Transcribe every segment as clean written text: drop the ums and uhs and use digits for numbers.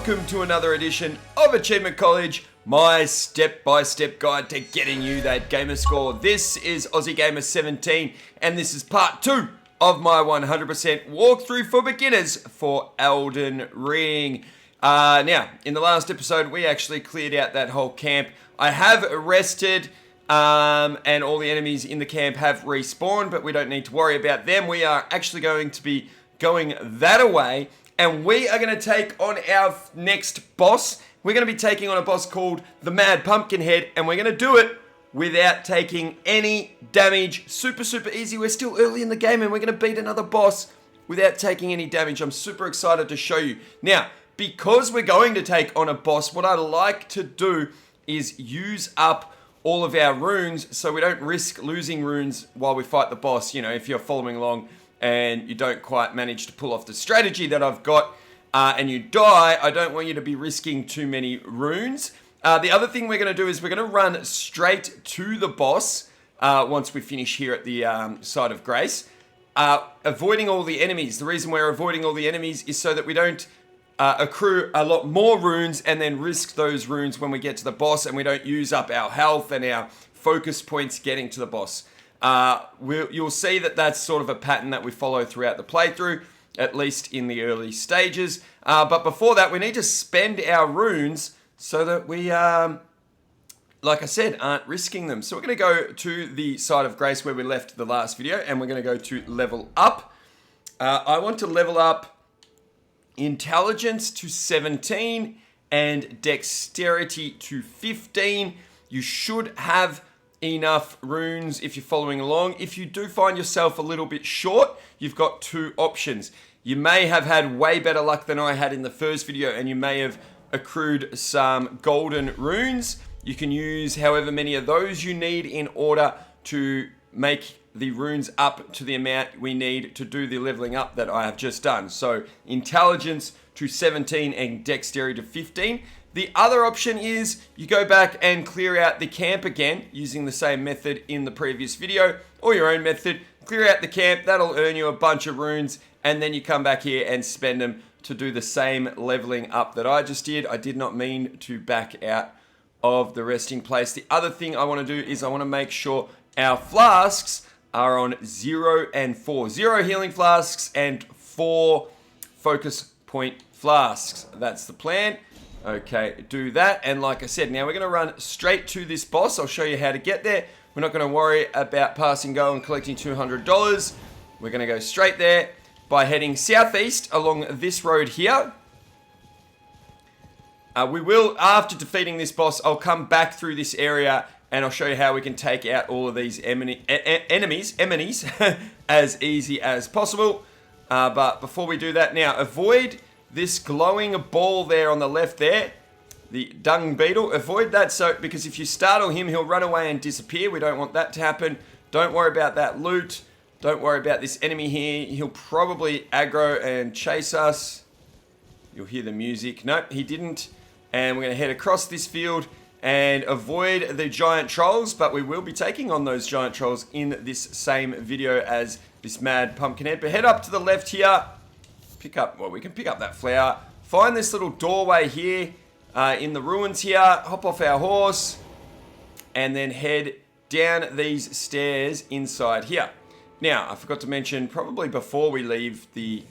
welcome to another edition of Achievement College, my step-by-step guide to getting you that gamer score. This is Aussie Gamer 17, and this is part 2 of my 100% walkthrough for beginners for Elden Ring. Now, in the last episode, we actually cleared out that whole camp. I have rested, and all the enemies in the camp have respawned, but we don't need to worry about them. We are actually going to be going that away, and we are going to take on our next boss. We're going to be taking on a boss called the Mad Pumpkinhead, and we're going to do it without taking any damage. Super easy. We're still early in the game, and we're going to beat another boss without taking any damage. I'm super excited to show you. Now, because we're going to take on a boss, what I like to do is use up all of our runes so we don't risk losing runes while we fight the boss. You know, if you're following along and you don't quite manage to pull off the strategy that I've got and you die, I don't want you to be risking too many runes. The other thing we're going to do is we're going to run straight to the boss once we finish here at the side of Grace, avoiding all the enemies. The reason we're avoiding all the enemies is so that we don't accrue a lot more runes and then risk those runes when we get to the boss, and we don't use up our health and our focus points getting to the boss. You'll see that that's sort of a pattern that we follow throughout the playthrough, at least in the early stages. But before that, we need to spend our runes so that we, like I said, aren't risking them. So we're going to go to the side of Grace where we left the last video, and we're going to go to level up. I want to level up intelligence to 17 and dexterity to 15. You should have enough runes if you're following along. If you do find yourself a little bit short, you've got two options. You may have had way better luck than I had in the first video, and you may have accrued some golden runes. You can use however many of those you need in order to make the runes up to the amount we need to do the leveling up that I have just done. So intelligence to 17 and dexterity to 15. The other option is you go back and clear out the camp again using the same method in the previous video, or your own method. Clear out the camp, that'll earn you a bunch of runes, and then you come back here and spend them to do the same leveling up that I just did. I did not mean to back out of the resting place. The other thing I want to do is I want to make sure our flasks are on 0 and 4. 0 healing flasks and 4 focus point flasks. That's the plan. Okay, do that. And like I said, now we're going to run straight to this boss. I'll show you how to get there. We're not going to worry about passing go and collecting $200. We're going to go straight there by heading southeast along this road here. We will, after defeating this boss, I'll come back through this area and I'll show you how we can take out all of these enemies as easy as possible. But before we do that now, avoid this glowing ball there on the left there, the Dung beetle. Avoid that, because if you startle him, he'll run away and disappear. We don't want that to happen. Don't worry about that loot. Don't worry about this enemy here. He'll probably aggro and chase us. You'll hear the music. Nope, he didn't. And we're going to head across this field and avoid the giant trolls, but we will be taking on those giant trolls in this same video as this Mad Pumpkinhead. But head up to the left here. We can pick up that flower. Find this little doorway here in the ruins here. Hop off our horse and then head down these stairs inside here. Now, I forgot to mention, probably before we leave the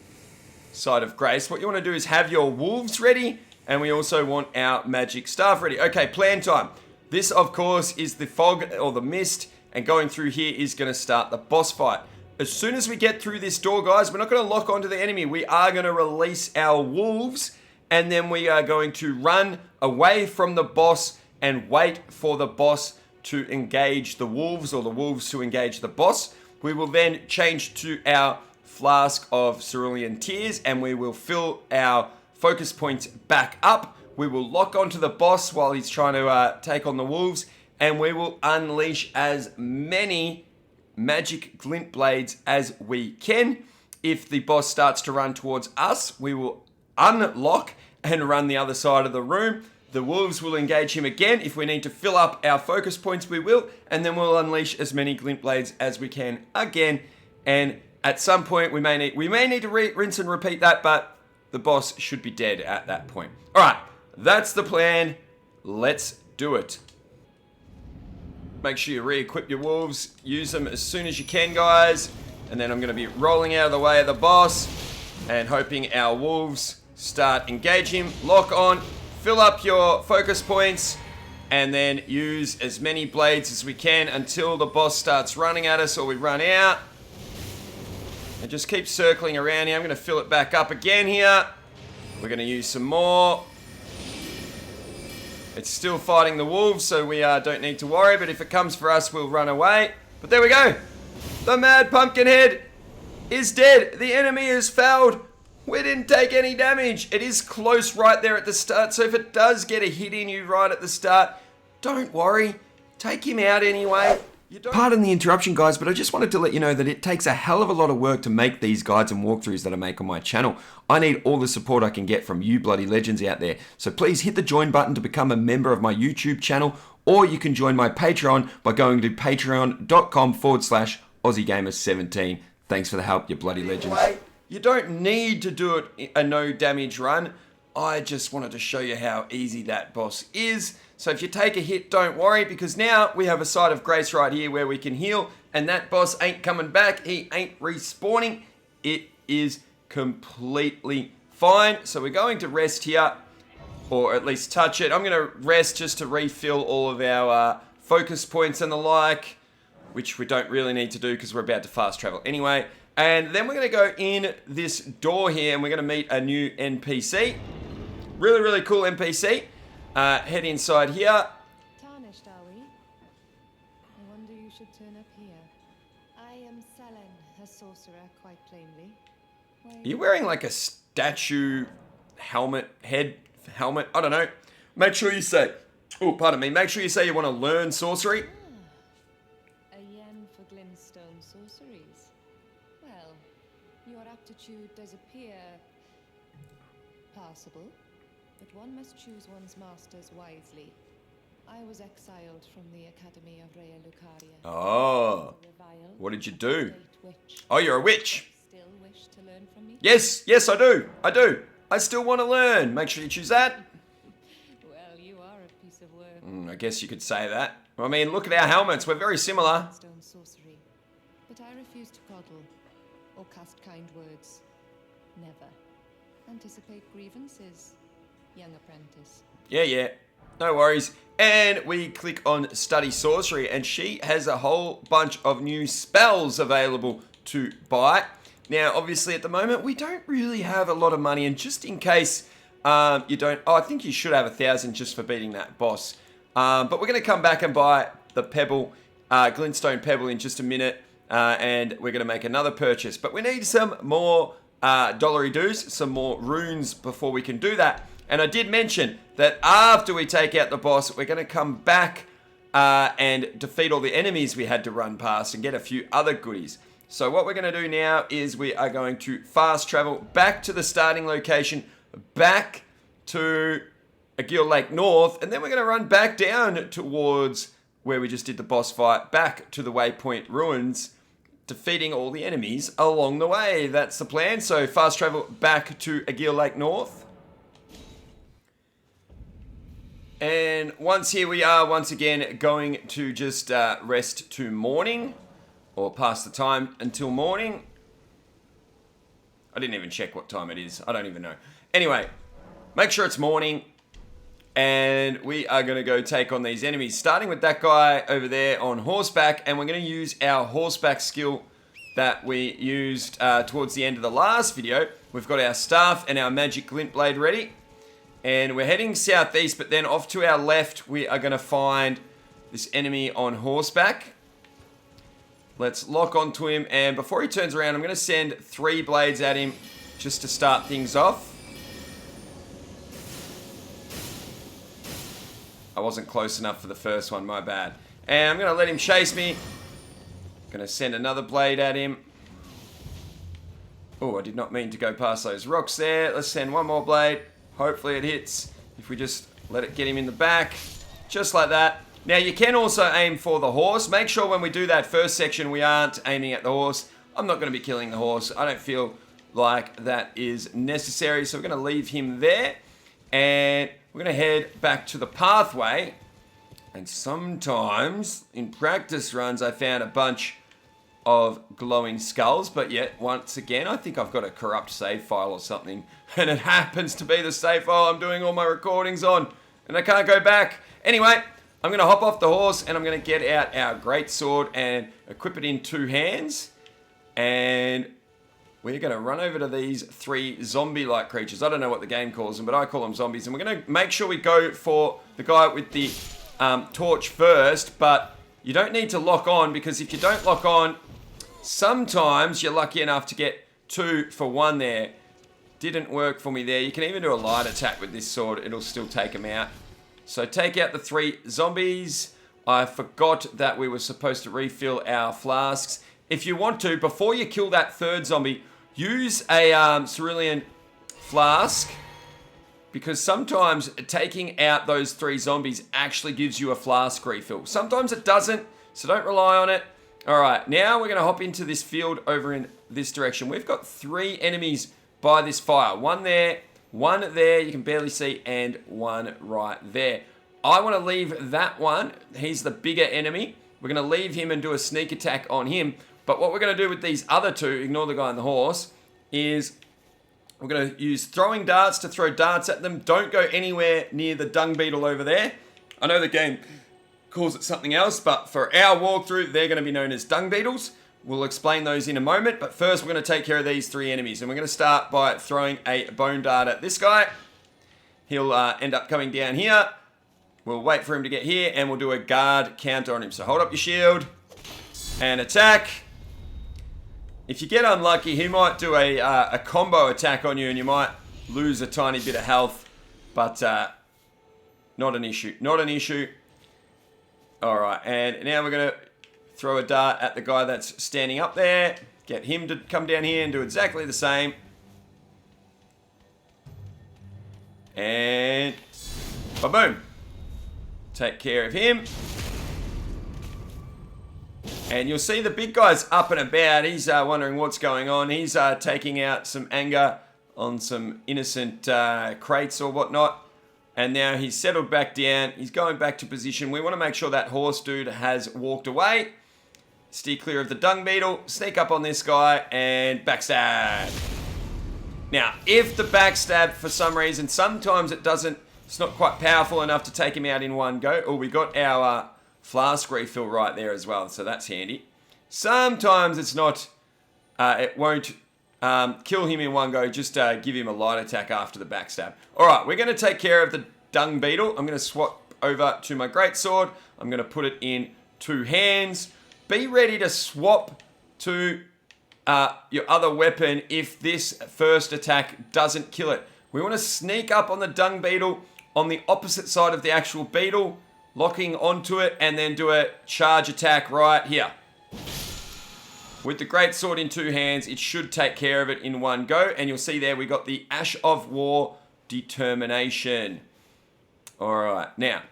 side of Grace, what you want to do is have your wolves ready, and we also want our magic staff ready. Okay, plan time. This, of course, is the fog or the mist, and going through here is going to start the boss fight. As soon as we get through this door, guys, we're not going to lock onto the enemy. We are going to release our wolves, and then we are going to run away from the boss and wait for the boss to engage the wolves, or the wolves to engage the boss. We will then change to our flask of cerulean tears, and we will fill our focus points back up. We will lock onto the boss while he's trying to take on the wolves, and we will unleash as many magic glint blades as we can. If the boss starts to run towards us, we will unlock and run the other side of the room. The wolves will engage him again. If we need to fill up our focus points, we will, and then we'll unleash as many glint blades as we can again. And at some point, we may need to rinse and repeat that, but the boss should be dead at that point. Alright, that's the plan. Let's do it. Make sure you re-equip your wolves. Use them as soon as you can, guys. And then I'm going to be rolling out of the way of the boss and hoping our wolves start engaging. Lock on, fill up your focus points, and then use as many blades as we can until the boss starts running at us or we run out. And just keep circling around here. I'm going to fill it back up again here. We're going to use some more. It's still fighting the wolves, so we don't need to worry. But if it comes for us, we'll run away. But there we go. The Mad Pumpkinhead is dead. The enemy is fouled. We didn't take any damage. It is close right there at the start. So if it does get a hit in you right at the start, don't worry. Take him out anyway. Pardon the interruption, guys, but I just wanted to let you know that it takes a hell of a lot of work to make these guides and walkthroughs that I make on my channel. I need all the support I can get from you bloody legends out there. So please hit the join button to become a member of my YouTube channel, or you can join my Patreon by going to patreon.com/AussieGamer17. Thanks for the help, you bloody legends. You don't need to do it a no damage run. I just wanted to show you how easy that boss is. So if you take a hit, don't worry, because now we have a site of grace right here where we can heal, and that boss ain't coming back. He ain't respawning. It is completely fine. So we're going to rest here, or at least touch it. I'm going to rest just to refill all of our focus points and the like, which we don't really need to do because we're about to fast travel anyway. And then we're going to go in this door here, and we're going to meet a new NPC. Really, really cool NPC. Head inside here. Tarnished, are we? I wonder you should turn up here. I am Selen, a sorcerer, quite plainly. Are you wearing like a statue helmet, helmet? I don't know. Make sure you say, oh, pardon me. Make sure you say you want to learn sorcery. A yen for glintstone sorceries. Well, your aptitude does appear passable. But one must choose one's masters wisely. I was exiled from the Academy of Rea Lucaria. Oh. What did you do? Oh, you're a witch. Still wish to learn from me? Yes, I do. I still want to learn. Make sure you choose that. Well, you are a piece of work. I guess you could say that. I mean, look at our helmets. We're very similar. Stone sorcery. But I refuse to coddle or cast kind words. Never. Anticipate grievances. Young apprentice. Yeah. No worries. And we click on Study Sorcery, and she has a whole bunch of new spells available to buy. Now, obviously, at the moment, we don't really have a lot of money, and just in case you don't... Oh, I think you should have 1,000 just for beating that boss. But we're going to come back and buy the Pebble, Glintstone Pebble in just a minute, and we're going to make another purchase. But we need some more dollary dues, some more runes before we can do that. And I did mention that after we take out the boss, we're going to come back and defeat all the enemies we had to run past and get a few other goodies. So what we're going to do now is we are going to fast travel back to the starting location, back to Agil Lake North, and then we're going to run back down towards where we just did the boss fight, back to the Waypoint Ruins, defeating all the enemies along the way. That's the plan. So fast travel back to Agil Lake North. And once here we are, once again, going to just rest to morning, or pass the time until morning. I didn't even check what time it is. I don't even know. Anyway, make sure it's morning, and we are going to go take on these enemies, starting with that guy over there on horseback, and we're going to use our horseback skill that we used towards the end of the last video. We've got our staff and our magic glint blade ready. And we're heading southeast, but then off to our left, we are going to find this enemy on horseback. Let's lock onto him, and before he turns around, I'm going to send 3 blades at him just to start things off. I wasn't close enough for the first one, my bad. And I'm going to let him chase me. Going to send another blade at him. Oh, I did not mean to go past those rocks there. Let's send one more blade. Hopefully it hits if we just let it get him in the back. Just like that. Now you can also aim for the horse. Make sure when we do that first section we aren't aiming at the horse. I'm not going to be killing the horse. I don't feel like that is necessary. So we're going to leave him there. And we're going to head back to the pathway. And sometimes in practice runs, I found a bunch of glowing skulls. But yet, once again, I think I've got a corrupt save file or something. And it happens to be the save file I'm doing all my recordings on. And I can't go back. Anyway, I'm going to hop off the horse and I'm going to get out our greatsword and equip it in 2 hands. And we're going to run over to these 3 zombie-like creatures. I don't know what the game calls them, but I call them zombies. And we're going to make sure we go for the guy with the torch first. But you don't need to lock on, because if you don't lock on, sometimes you're lucky enough to get 2 for 1 there. Didn't work for me there. You can even do a light attack with this sword. It'll still take them out. So take out the 3 zombies. I forgot that we were supposed to refill our flasks. If you want to, before you kill that 3rd zombie, use a cerulean flask, because sometimes taking out those 3 zombies actually gives you a flask refill. Sometimes it doesn't, so don't rely on it. All right, now we're going to hop into this field over in this direction. We've got 3 enemies by this fire. 1 there, 1 there, you can barely see, and 1 right there. I want to leave that one. He's the bigger enemy. We're going to leave him and do a sneak attack on him. But what we're going to do with these other 2, ignore the guy on the horse, is we're going to use throwing darts to throw darts at them. Don't go anywhere near the dung beetle over there. I know the game calls it something else, but for our walkthrough, they're going to be known as dung beetles. We'll explain those in a moment, but first we're going to take care of these 3 enemies. And we're going to start by throwing a bone dart at this guy. He'll end up coming down here. We'll wait for him to get here, and we'll do a guard counter on him. So hold up your shield and attack. If you get unlucky, he might do a combo attack on you, and you might lose a tiny bit of health, but not an issue. Not an issue. All right, and now we're going to throw a dart at the guy that's standing up there. Get him to come down here and do exactly the same. And ba-boom. Take care of him. And you'll see the big guy's up and about. He's wondering what's going on. He's taking out some anger on some innocent crates or whatnot. And now he's settled back down. He's going back to position. We want to make sure that horse dude has walked away. Steer clear of the dung beetle. Sneak up on this guy and backstab. Now, if the backstab, for some reason, sometimes it's not quite powerful enough to take him out in one go. Oh, we got our flask refill right there as well, so that's handy. Sometimes it's not, it won't kill him in one go, just give him a light attack after the backstab. All right, we're going to take care of the dung beetle. I'm going to swap over to my greatsword. I'm going to put it in 2 hands. Be ready to swap to your other weapon if this first attack doesn't kill it. We want to sneak up on the dung beetle on the opposite side of the actual beetle, locking onto it, and then do a charge attack right here. With the greatsword in 2 hands, it should take care of it in one go. And you'll see there we got the Ash of War Determination. All right, now,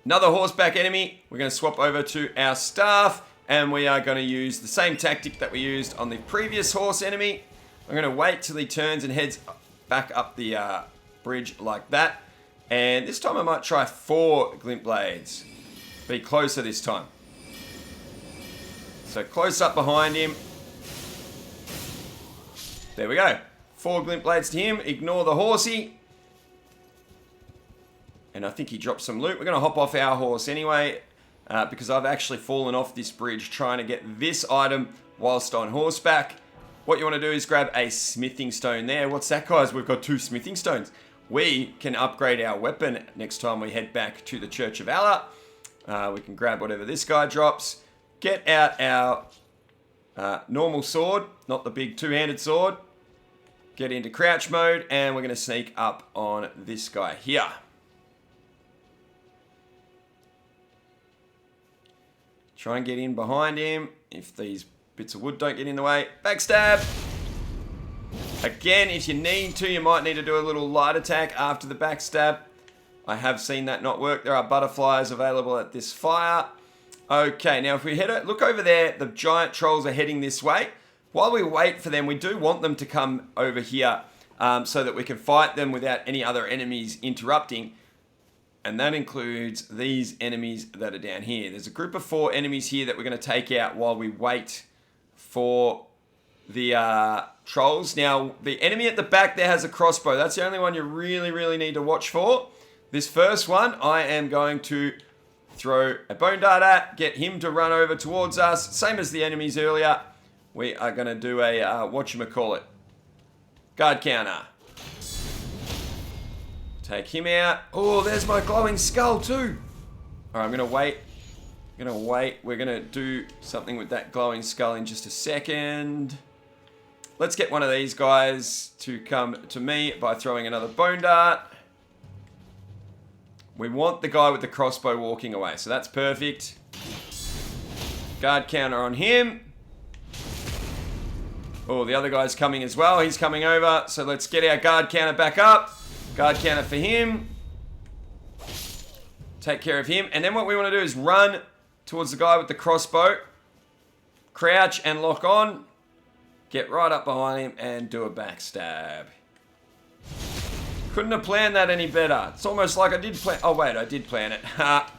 another horseback enemy. We're going to swap over to our staff, and we are going to use the same tactic that we used on the previous horse enemy. I'm going to wait till he turns and heads back up the bridge like that. And this time I might try 4 glint blades. Be closer this time. So close up behind him. There we go. 4 glint blades to him. Ignore the horsey. And I think he dropped some loot. We're going to hop off our horse anyway, because I've actually fallen off this bridge trying to get this item whilst on horseback. What you want to do is grab a smithing stone there. What's that, guys? We've got 2 smithing stones. We can upgrade our weapon next time we head back to the Church of Allah. We can grab whatever this guy drops. Get out our normal sword, not the big 2-handed sword. Get into crouch mode, and we're going to sneak up on this guy here. Try and get in behind him. If these bits of wood don't get in the way. Backstab. Again, if you need to, you might need to do a little light attack after the backstab. I have seen that not work. There are butterflies available at this fire. Okay, now if we look over there, the giant trolls are heading this way. while we wait for them, we do want them to come over here so that we can fight them without any other enemies interrupting. And that includes these enemies that are down here. There's a group of 4 enemies here that we're going to take out while we wait for the trolls. Now, the enemy at the back there has a crossbow. That's the only one you really, really need to watch for. This first one, I am going to throw a bone dart at, get him to run over towards us. Same as the enemies earlier. We are going to do a, whatchamacallit, guard counter. Take him out. Oh, there's my glowing skull too. All right, I'm going to wait. We're going to do something with that glowing skull in just a second. Let's get one of these guys to come to me by throwing another bone dart. We want the guy with the crossbow walking away, so that's perfect. Guard counter on him. Oh, the other guy's coming as well. He's coming over, so let's get our guard counter back up. Guard counter for him. Take care of him. And then what we want to do is run towards the guy with the crossbow. Crouch and lock on. Get right up behind him and do a backstab. Couldn't have planned that any better. It's almost like I did plan. Oh, wait, I did plan it. Ha.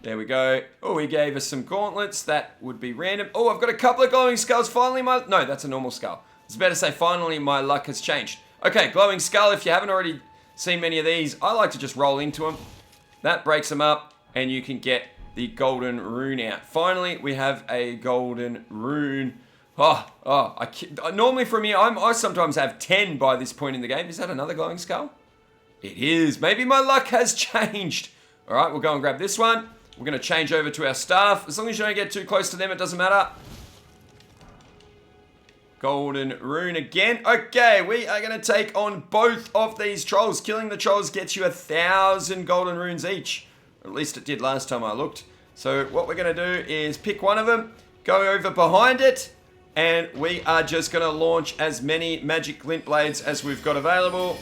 There we go. Oh, he gave us some gauntlets. That would be random. Oh, I've got a couple of glowing skulls. Finally, no, that's a normal skull. I was about to say, finally, my luck has changed. Okay, glowing skull. If you haven't already seen many of these, I like to just roll into them. That breaks them up, and you can get the golden rune out. Finally, we have a golden rune. Normally from here, I sometimes have 10 by this point in the game. Is that another glowing skull? It is. Maybe my luck has changed. All right, we'll go and grab this one. We're going to change over to our staff. As long as you don't get too close to them, it doesn't matter. Golden rune again. Okay, we are going to take on both of these trolls. Killing the trolls gets you 1,000 golden runes each. Or at least it did last time I looked. So what we're going to do is pick one of them, go over behind it, and we are just going to launch as many magic glint blades as we've got available.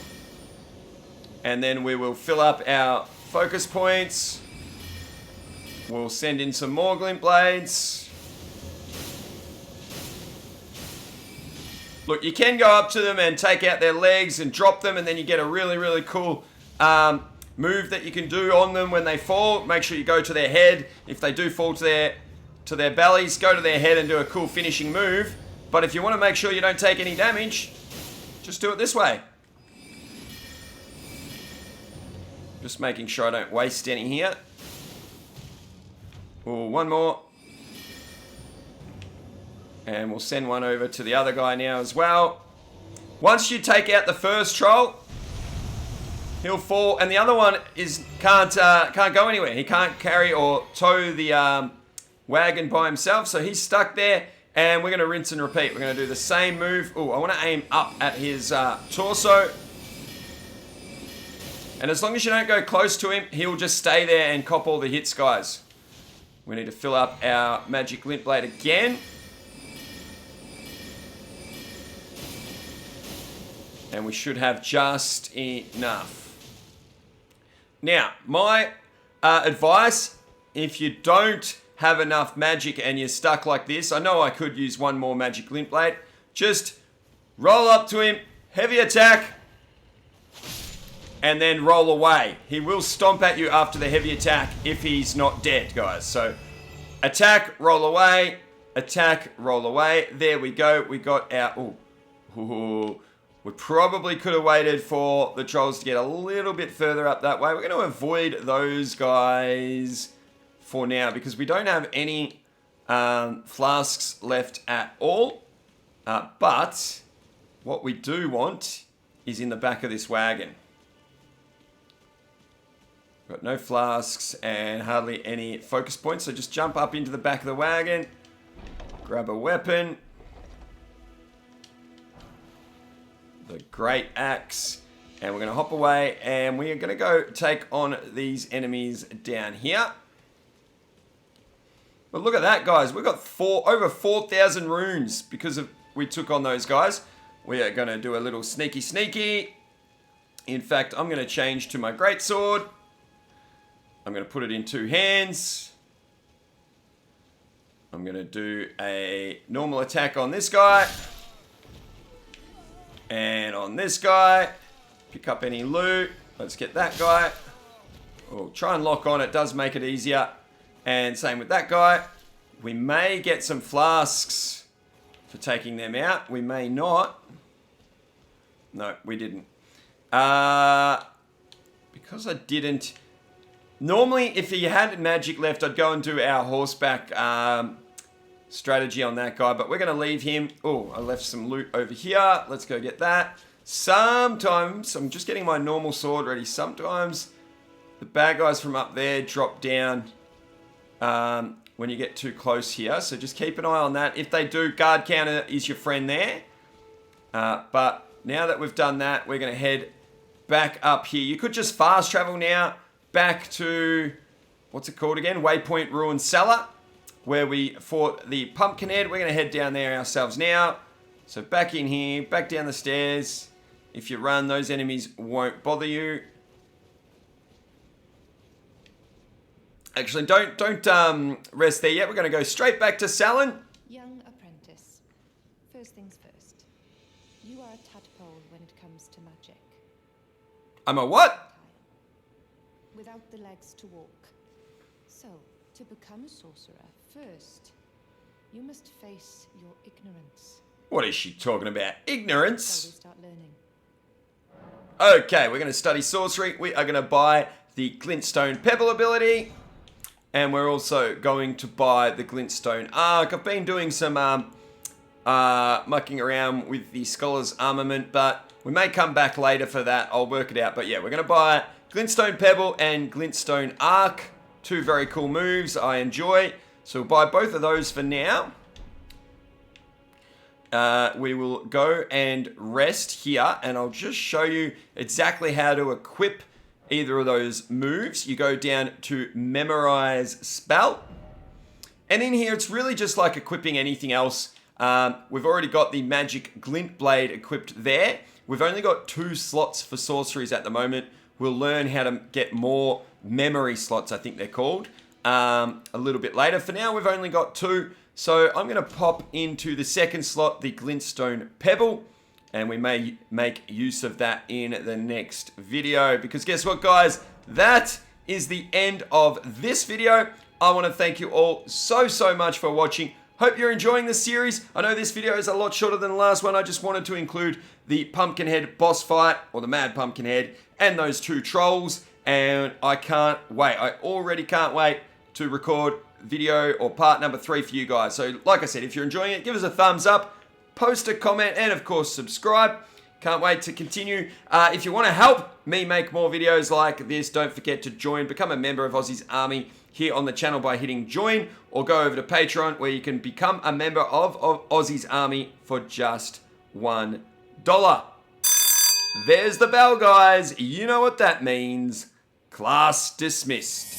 And then we will fill up our focus points. We'll send in some more glint blades. Look, you can go up to them and take out their legs and drop them, and then you get a really, really cool move that you can do on them when they fall. Make sure you go to their head. If they do fall to their bellies, go to their head and do a cool finishing move. But if you want to make sure you don't take any damage, just do it this way. Just making sure I don't waste any here. Oh, one more. And we'll send one over to the other guy now as well. Once you take out the first troll, he'll fall, and the other one can't go anywhere. He can't carry or tow the wagon by himself, so he's stuck there. And we're going to rinse and repeat. We're going to do the same move. Oh, I want to aim up at his torso. And as long as you don't go close to him, he'll just stay there and cop all the hits, guys. We need to fill up our magic glint blade again. And we should have just enough. Now, my advice, if you don't have enough magic and you're stuck like this, I know I could use one more magic glint blade. Just roll up to him, heavy attack, and then roll away. He will stomp at you after the heavy attack if he's not dead, guys. So, attack, roll away, attack, roll away. There we go. We got our... Ooh. We probably could have waited for the trolls to get a little bit further up that way. We're going to avoid those guys for now because we don't have any flasks left at all. But what we do want is in the back of this wagon. Got no flasks and hardly any focus points. So just jump up into the back of the wagon. Grab a weapon. The great axe, and we're going to hop away, and we are going to go take on these enemies down here. But look at that, guys. We've got over 4,000 runes because we took on those guys. We are going to do a little sneaky. In fact, I'm going to change to my greatsword. I'm going to put it in 2 hands. I'm going to do a normal attack on this guy. And on this guy. Pick up any loot. Let's get that guy. We'll try and lock on. It does make it easier. And same with that guy. We may get some flasks for taking them out. We may not. No, we didn't. Because I didn't. Normally, if he had magic left, I'd go and do our horseback strategy on that guy. But we're going to leave him. Oh, I left some loot over here. Let's go get that. Sometimes, I'm just getting my normal sword ready. Sometimes the bad guys from up there drop down when you get too close here. So just keep an eye on that. If they do, guard counter is your friend there. But now that we've done that, we're going to head back up here. You could just fast travel now back to, what's it called again? Waypoint Ruin Cellar, where we fought the Pumpkinhead. We're going to head down there ourselves now. So back in here, back down the stairs. If you run, those enemies won't bother you. Actually, don't rest there yet. We're going to go straight back to Salon. Young apprentice. First things first. You are a tadpole when it comes to magic. I'm a what? Without the legs to walk. So, to become a sorcerer, first, you must face your ignorance. What is she talking about? Ignorance? So we start learning. Okay, we're going to study sorcery. We are going to buy the Glintstone Pebble ability. And we're also going to buy the Glintstone Arc. I've been doing some mucking around with the Scholar's Armament, but we may come back later for that. I'll work it out. But yeah, we're going to buy Glintstone Pebble and Glintstone Arc. Two very cool moves I enjoy. So we'll buy both of those for now. We will go and rest here, and I'll just show you exactly how to equip either of those moves. You go down to memorize spell, and in here it's really just like equipping anything else. We've already got the magic glint blade equipped there. We've only got 2 slots for sorceries at the moment. We'll learn how to get more memory slots, I think they're called, a little bit later. For now, we've only got 2. So I'm going to pop into the second slot, the Glintstone Pebble, and we may make use of that in the next video. Because guess what, guys? That is the end of this video. I want to thank you all so much for watching. Hope you're enjoying this series. I know this video is a lot shorter than the last one. I just wanted to include the Pumpkinhead boss fight, or the Mad Pumpkinhead, and those 2 trolls. And I can't wait. I already can't wait to record video or part number 3 for you guys. So like I said, if you're enjoying it, give us a thumbs up, post a comment, and of course subscribe. Can't wait to continue. If you want to help me make more videos like this, don't forget to become a member of Aussie's Army here on the channel by hitting join, or go over to Patreon where you can become a member of Aussie's Army for just $1. There's the bell, guys. You know what that means. Class dismissed.